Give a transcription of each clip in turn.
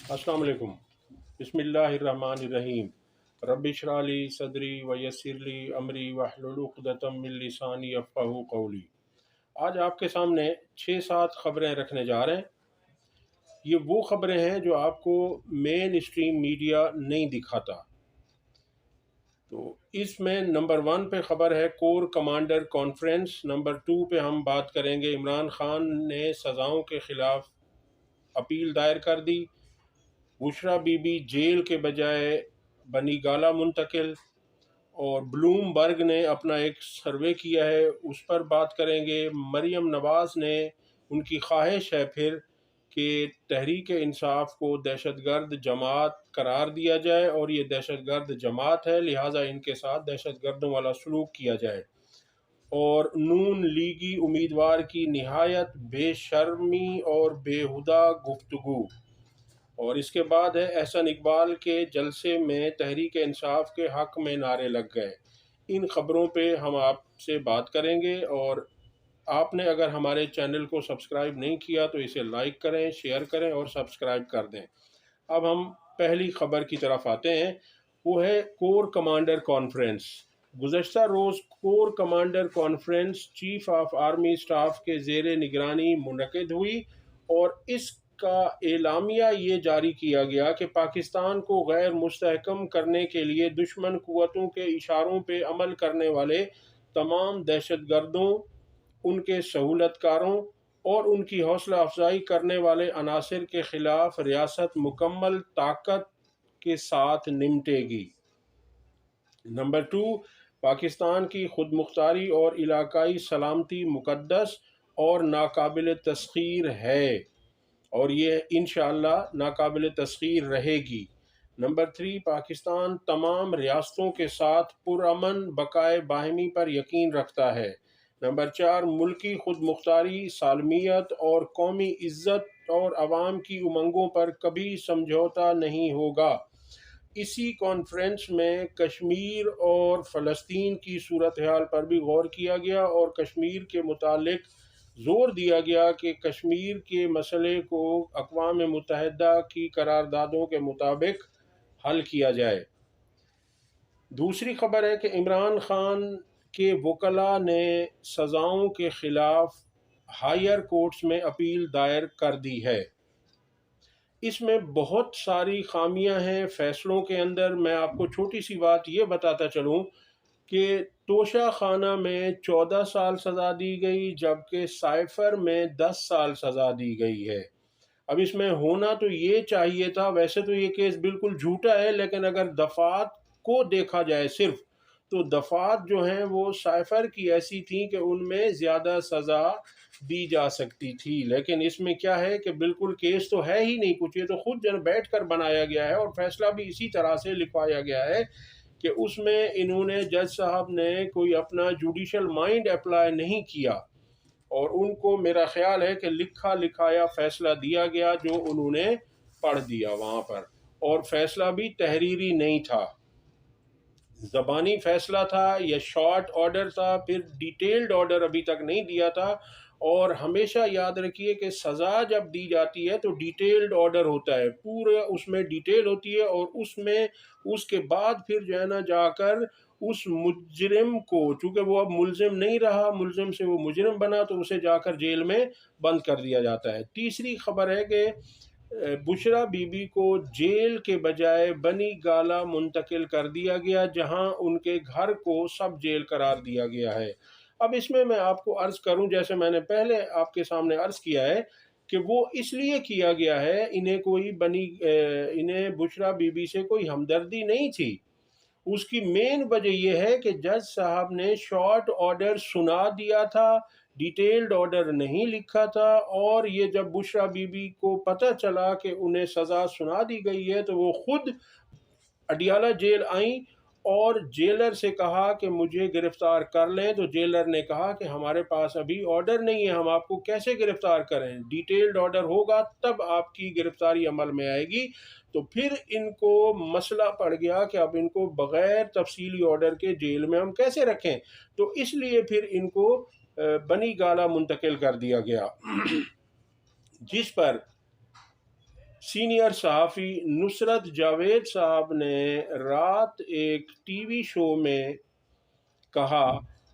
अस्सलाम वालेकुम। बिस्मिल्लाहिर्रहमानिर्रहीम। रब्बि इश्रह ली सदरी व यस्सिर ली अमरी वहलुल उक़दतम मिन लिसानी यफ़क़हू क़ौली। आज आपके सामने 6-7 खबरें रखने जा रहे हैं। ये वो खबरें हैं जो आपको मेन स्ट्रीम मीडिया नहीं दिखाता। तो इसमें नंबर 1 पे खबर है कोर कमांडर कॉन्फ्रेंस। नंबर 2 पे हम बात करेंगे इमरान खान ने सज़ाओं के ख़िलाफ़ अपील दायर कर दी। बुशरा बीबी जेल के बजाय बनी गाला मुंतकिल। और ब्लूमबर्ग ने अपना एक सर्वे किया है, उस पर बात करेंगे। मरियम नवाज़ ने उनकी ख्वाहिश है फिर कि तहरीक इंसाफ को दहशतगर्द जमात करार दिया जाए और ये दहशतगर्द जमात है, लिहाजा इनके साथ दहशतगर्दों वाला सलूक किया जाए। और नून लीगी उम्मीदवार की निहायत बेशर्मी और बेहुदा गुफ्तगू। और इसके बाद है एहसन इकबाल के जलसे में तहरीक इंसाफ के हक में नारे लग गए। इन खबरों पे हम आपसे बात करेंगे। और आपने अगर हमारे चैनल को सब्सक्राइब नहीं किया तो इसे लाइक करें, शेयर करें और सब्सक्राइब कर दें। अब हम पहली खबर की तरफ आते हैं, वो है कोर कमांडर कॉन्फ्रेंस। गुज़श्ता रोज़ core commander conference chief of army staff के ज़ेर निगरानी मुनक़िद हुई और इसका एलामिया ये जारी किया गया कि पाकिस्तान को गैर मुस्तहकम करने के लिए दुश्मन क़ुव्वतों के इशारों पे अमल करने वाले तमाम दहशतगर्दों, उनके सहूलतकारों और उनकी हौसला अफजाई करने वाले अनासिर के ख़िलाफ़ रियासत मुकम्मल ताकत के साथ निमटेगी। नंबर 2, पाकिस्तान की खुद मुख्तारी और इलाकाई सलामती मुक़द्दस और नाकाबिल तस्ख़ीर है और ये इंशाअल्लाह नाकाबिल तस्ख़ीर रहेगी। नंबर 3, पाकिस्तान तमाम रियासतों के साथ पुरअमन बकाए बाहिमी पर यकीन रखता है। नंबर 4, मुल्की खुद मुख्तारी, सालमियत और कौमी इज़्ज़त और अवाम की उमंगों पर कभी समझौता नहीं होगा। इसी कॉन्फ्रेंस में कश्मीर और फ़लस्तीन की सूरत हाल पर भी गौर किया गया और कश्मीर के मुतालिक ज़ोर दिया गया कि कश्मीर के मसले को अक़वाम मुत्तहिदा की करारदादों के मुताबिक हल किया जाए। दूसरी खबर है कि इमरान खान के वकला ने सज़ाओं के ख़िलाफ़ हायर कोर्ट्स में अपील दायर कर दी है। इसमें बहुत सारी खामियां हैं फ़ैसलों के अंदर। मैं आपको छोटी सी बात ये बताता चलूं कि तोशा खाना में 14 साल सज़ा दी गई, जबकि साइफ़र में 10 साल सज़ा दी गई है। अब इसमें होना तो ये चाहिए था, वैसे तो ये केस बिल्कुल झूठा है, लेकिन अगर दफ़ात को देखा जाए सिर्फ, तो दफ़ात जो हैं वो साइफ़र की ऐसी थी कि उनमें ज़्यादा सज़ा दी जा सकती थी। लेकिन इसमें क्या है कि बिल्कुल केस तो है ही नहीं कुछ, ये तो खुद जन बैठ कर बनाया गया है और फैसला भी इसी तरह से लिखवाया गया है कि उसमें इन्होंने जज साहब ने कोई अपना जुडिशल माइंड अप्लाई नहीं किया और उनको मेरा ख्याल है कि लिखा लिखाया फ़ैसला दिया गया जो उन्होंने पढ़ दिया वहाँ पर, और फ़ैसला भी तहरीरी नहीं था, ज़बानी फ़ैसला था या शॉर्ट ऑर्डर था, फिर डिटेल्ड ऑर्डर अभी तक नहीं दिया था। और हमेशा याद रखिए कि सज़ा जब दी जाती है तो डिटेल्ड ऑर्डर होता है, पूरा उसमें डिटेल होती है और उसमें उसके बाद फिर जो है ना जाकर उस मुजरिम को, चूँकि वो अब मुलजिम नहीं रहा, मुलजिम से वो मुजरिम बना, तो उसे जाकर जेल में बंद कर दिया जाता है। तीसरी खबर है कि बुशरा बीबी को जेल के बजाय बनी गाला मुंतकिल कर दिया गया, जहां उनके घर को सब जेल करार दिया गया है। अब इसमें मैं आपको अर्ज़ करूं, जैसे मैंने पहले आपके सामने अर्ज़ किया है कि वो इसलिए किया गया है, इन्हें बुशरा बीबी से कोई हमदर्दी नहीं थी। उसकी मेन वजह यह है कि जज साहब ने शॉर्ट ऑर्डर सुना दिया था, डिटेल्ड ऑर्डर नहीं लिखा था, और ये जब बुशरा बीबी को पता चला कि उन्हें सज़ा सुना दी गई है तो वो खुद अडियाला जेल आई और जेलर से कहा कि मुझे गिरफ्तार कर लें। तो जेलर ने कहा कि हमारे पास अभी ऑर्डर नहीं है, हम आपको कैसे गिरफ्तार करें, डिटेल्ड ऑर्डर होगा तब आपकी गिरफ्तारी अमल में आएगी। तो फिर इनको मसला पड़ गया कि अब इनको बग़ैर तफसीली ऑर्डर के जेल में हम कैसे रखें, तो इसलिए फिर इनको बनी गाला मुंतकिल कर दिया गया जिस पर سینئر صحافی نصرت جاوید صاحب نے رات ایک ٹی وی شو میں کہا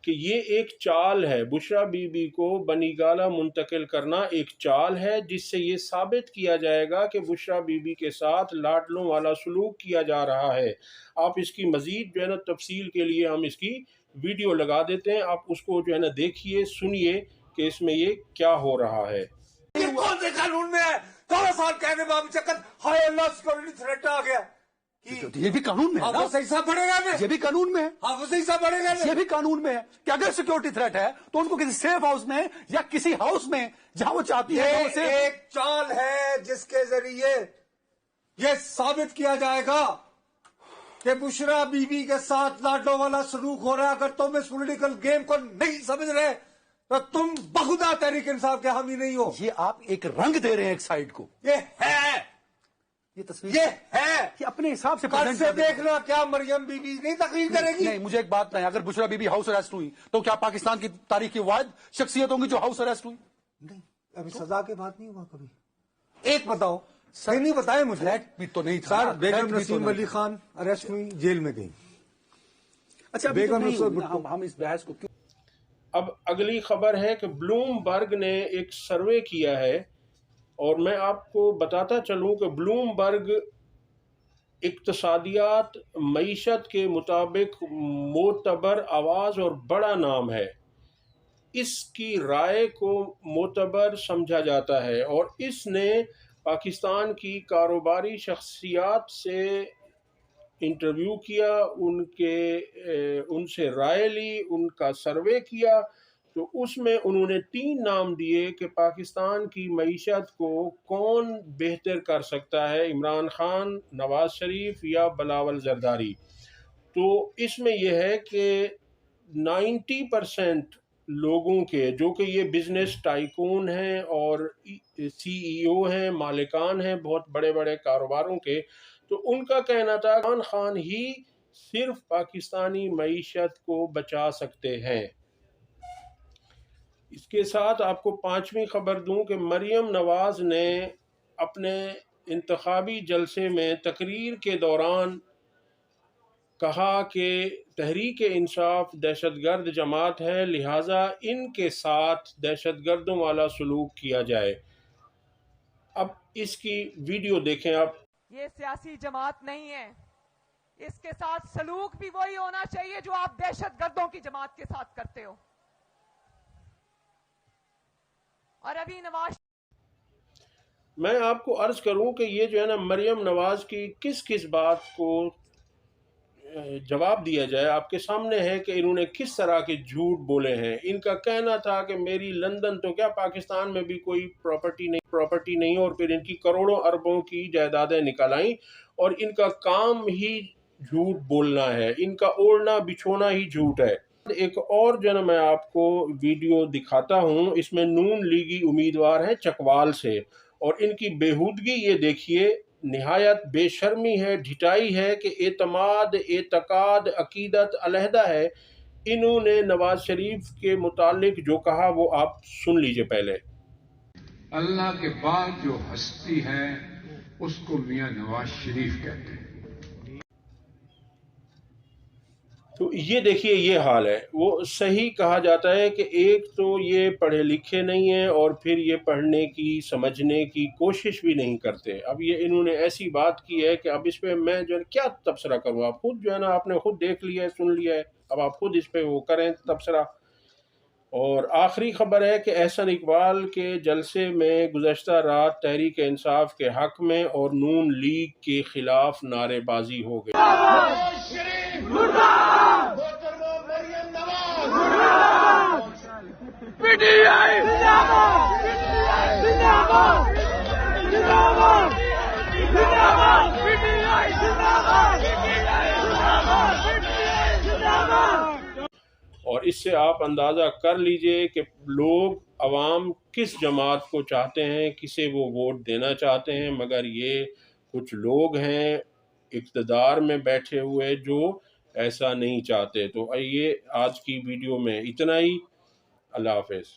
کہ یہ ایک چال ہے، بشریٰ بی بی کو بنی گالہ منتقل کرنا ایک چال ہے جس سے یہ ثابت کیا جائے گا کہ بشریٰ بی بی کے ساتھ لاڈلوں والا سلوک کیا جا رہا ہے۔ آپ اس کی مزید جو ہے نا تفصیل کے لیے ہم اس کی ویڈیو لگا دیتے ہیں، آپ اس کو جو ہے نا دیکھیے، سنیے کہ اس میں یہ کیا ہو رہا ہے۔ یہ کون سے قانون میں ہے؟ 14 سال کہنے بابو چکن ہائی اللہ سیکورٹی تھریٹ آ گیا۔ یہ بھی قانون میں ہے نا؟ وہ صحیح صاحب پڑے گا میں، یہ بھی قانون میں ہے، ہاں وہ صحیح صاحب پڑے گا یہ بھی قانون میں ہے کہ اگر سیکورٹی تھریٹ ہے تو ان کو کسی سیف ہاؤس میں یا کسی ہاؤس میں جہاں وہ چاہتی ہے یہ ایک چال ہے جس کے ذریعے یہ ثابت کیا جائے گا کہ بشریٰ بی بی کے ساتھ لاڈلوں والا سلوک ہو رہا ہے۔ اگر تم اس پولیٹیکل گیم کو نہیں سمجھ رہے تو تم بخدا تحریک انصاف کے حامی نہیں ہو۔ یہ آپ ایک رنگ دے رہے ہیں ایک سائڈ کو، یہ ہے، یہ تصویر یہ ہے کہ اپنے حساب سے کل present سے کر دیں۔ دیکھنا کیا مریم بی بی نہیں تقریر کرے گی؟ نہیں، مجھے ایک بات نہیں، اگر Bushra Bibi house arrest ہوئی تو کیا پاکستان کی تاریخ کی واحد شخصیت ہوں گی جو ہاؤس اریسٹ ہوئی؟ نہیں، ابھی سزا کے بعد نہیں ہوا کبھی۔ ایک بتاؤ، سر نہیں بتائے مجھے۔ فلیٹ بھی تو نہیں تھا، سر بیگم فلیٹ بھی تو نسیم نہیں علی خان اریسٹ ہوئی، جیل میں گئی۔ اچھا ابھی تو بیگم نہیں نصرت ہوئی، ہم اس بحث کو کیوں؟ اب اگلی خبر ہے کہ بلوم برگ نے ایک سروے کیا ہے، اور میں آپ کو بتاتا چلوں کہ بلوم برگ اقتصادیات معیشت کے مطابق معتبر آواز اور بڑا نام ہے۔ اس کی رائے کو معتبر سمجھا جاتا ہے اور اس نے پاکستان کی کاروباری شخصیات سے انٹرویو کیا، ان سے رائے لی، ان کا سروے کیا، تو اس میں انہوں نے 3 نام دیے کہ پاکستان کی معیشت کو کون بہتر کر سکتا ہے، عمران خان، نواز شریف یا بلاول زرداری۔ تو اس میں یہ ہے کہ 90% لوگوں کے جو کہ یہ بزنس ٹائکون ہیں اور سی ای او ہیں، مالکان ہیں بہت بڑے بڑے کاروباروں کے، تو ان کا کہنا تھا کہ عمران خان ہی صرف پاکستانی معیشت کو بچا سکتے ہیں۔ اس کے ساتھ آپ کو 5ویں خبر دوں کہ مریم نواز نے اپنے انتخابی جلسے میں تقریر کے دوران کہا کہ تحریک انصاف دہشت گرد جماعت ہے، لہٰذا ان کے ساتھ دہشت گردوں والا سلوک کیا جائے۔ اب اس کی ویڈیو دیکھیں آپ۔ یہ سیاسی جماعت نہیں ہے، اس کے ساتھ سلوک بھی وہی ہونا چاہیے جو آپ دہشت گردوں کی جماعت کے ساتھ کرتے ہو۔ اور ابھی نواز، میں آپ کو عرض کروں کہ یہ جو ہے نا مریم نواز کی کس کس بات کو جواب دیا جائے، آپ کے سامنے ہے کہ انہوں نے کس طرح کے جھوٹ بولے ہیں۔ ان کا کہنا تھا کہ میری لندن تو کیا پاکستان میں بھی کوئی پراپرٹی نہیں، اور پھر ان کی کروڑوں اربوں کی جائیدادیں نکل آئیں، اور ان کا کام ہی جھوٹ بولنا ہے، ان کا اوڑھنا بچھونا ہی جھوٹ ہے۔ ایک اور جو ہے میں آپ کو ویڈیو دکھاتا ہوں، اس میں نون لیگی امیدوار ہیں چکوال سے، اور ان کی بےہودگی یہ دیکھیے، نہایت بے شرمی ہے، ڈھٹائی ہے کہ اعتماد، اعتقاد، عقیدت علیحدہ ہے۔ انہوں نے نواز شریف کے متعلق جو کہا وہ آپ سن لیجئے پہلے۔ اللہ کے بعد جو ہستی ہے اس کو میاں نواز شریف کہتے ہیں۔ تو یہ دیکھیے یہ حال ہے، وہ صحیح کہا جاتا ہے کہ ایک تو یہ پڑھے لکھے نہیں ہیں، اور پھر یہ پڑھنے کی سمجھنے کی کوشش بھی نہیں کرتے۔ اب یہ انہوں نے ایسی بات کی ہے کہ اب اس پہ میں جو ہے کیا تبصرہ کروں، آپ خود جو ہے نا آپ نے خود دیکھ لیا ہے، سن لیا ہے، اب آپ خود اس پہ وہ کریں تبصرہ۔ اور آخری خبر ہے کہ احسن اقبال کے جلسے میں گزشتہ رات تحریک انصاف کے حق میں اور نون لیگ کے خلاف نعرے بازی ہو گئی۔ اور اس سے آپ اندازہ کر لیجئے کہ لوگ، عوام کس جماعت کو چاہتے ہیں، کسے وہ ووٹ دینا چاہتے ہیں، مگر یہ کچھ لوگ ہیں اقتدار میں بیٹھے ہوئے جو ایسا نہیں چاہتے۔ تو یہ آج کی ویڈیو میں اتنا ہی، اللہ حافظ۔